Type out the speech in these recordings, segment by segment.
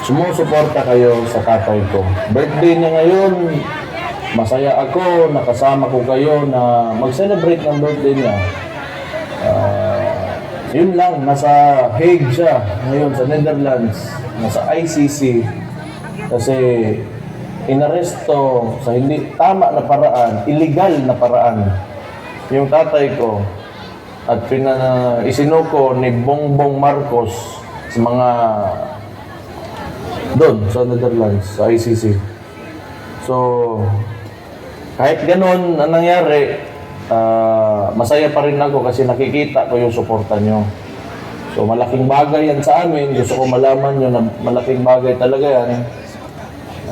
sumusuporta kayo sa tatay ko. Birthday niya ngayon, masaya ako, nakasama ko kayo na mag-celebrate ng birthday niya. Yun lang, nasa Hague siya ngayon sa Netherlands, nasa ICC, kasi inaresto sa hindi tama na paraan, illegal na paraan, yung tatay ko at isinuko ni Bongbong Marcos sa mga doon sa Netherlands, sa ICC. So, kahit ganun ang nangyari, masaya pa rin ako kasi nakikita ko yung suporta nyo. So, malaking bagay yan sa amin. Gusto ko malaman nyo na malaking bagay talaga yan.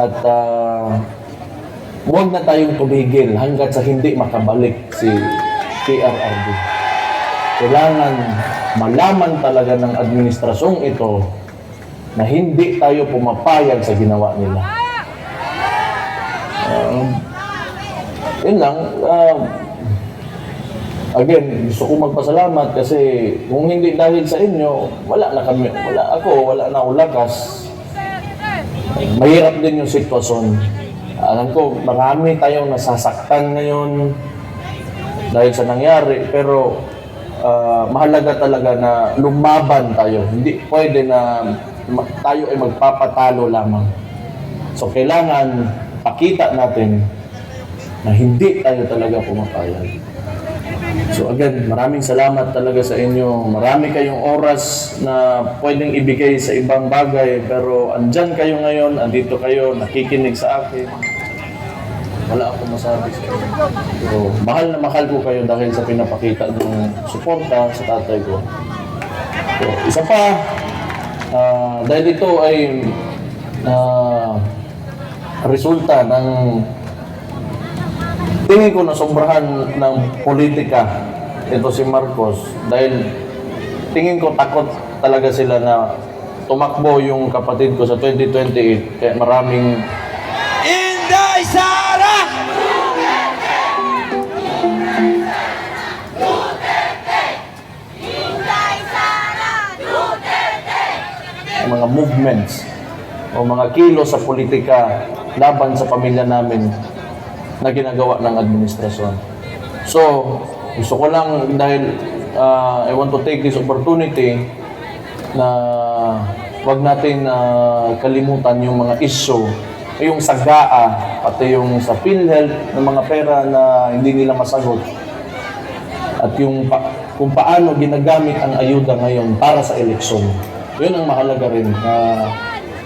At huwag na tayong tumigil hanggat sa hindi makabalik si PRRD. Kailangan malaman talaga ng administrasyong ito na hindi tayo pumapayag sa ginawa nila. Yun lang. Again, gusto ko magpasalamat kasi kung hindi dahil sa inyo, wala na akong lakas. Mahirap din yung sitwasyon. Alam ko, marami tayong nasasaktan ngayon dahil sa nangyari, pero mahalaga talaga na lumaban tayo. Hindi pwede na tayo ay magpapatalo lamang. So, kailangan pakita natin na hindi tayo talaga pumapayag. So again, maraming salamat talaga sa inyo. Marami kayong oras na pwedeng ibigay sa ibang bagay, pero andyan kayo ngayon, andito kayo, nakikinig sa akin. Wala akong masabi sa inyo. So, mahal na mahal ko kayo dahil sa pinapakita ng suporta sa tatay ko. So, isa pa, dahil ito ay resulta ng tingin ko na sobrahan ng politika ito si Marcos, dahil tingin ko takot talaga sila na tumakbo yung kapatid ko sa 2028, kaya maraming Inday Sara! mga movements o mga kilos sa politika laban sa pamilya namin na ginagawa ng administrasyon. So, gusto ko lang dahil I want to take this opportunity na wag natin kalimutan yung mga issue, yung sa GAA, pati yung sa PhilHealth ng mga pera na hindi nila masagot. At yung kung paano ginagamit ang ayuda ngayon para sa eleksyon. Yun ang mahalaga rin.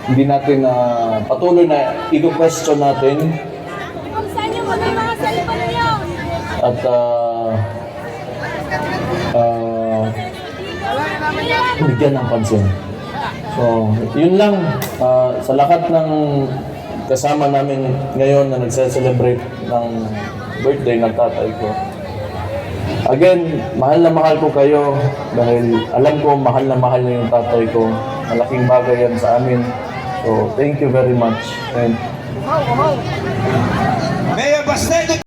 Hindi natin patuloy na i-question natin. At bigyan ng pansin. So, yun lang. Sa lahat ng kasama namin ngayon na nagse-celebrate ng birthday ng tatay ko. Again, mahal na mahal ko kayo dahil alam ko mahal na mahal niyo yung tatay ko. Malaking bagay yan sa amin. So, thank you very much. And Mayor Bastedo!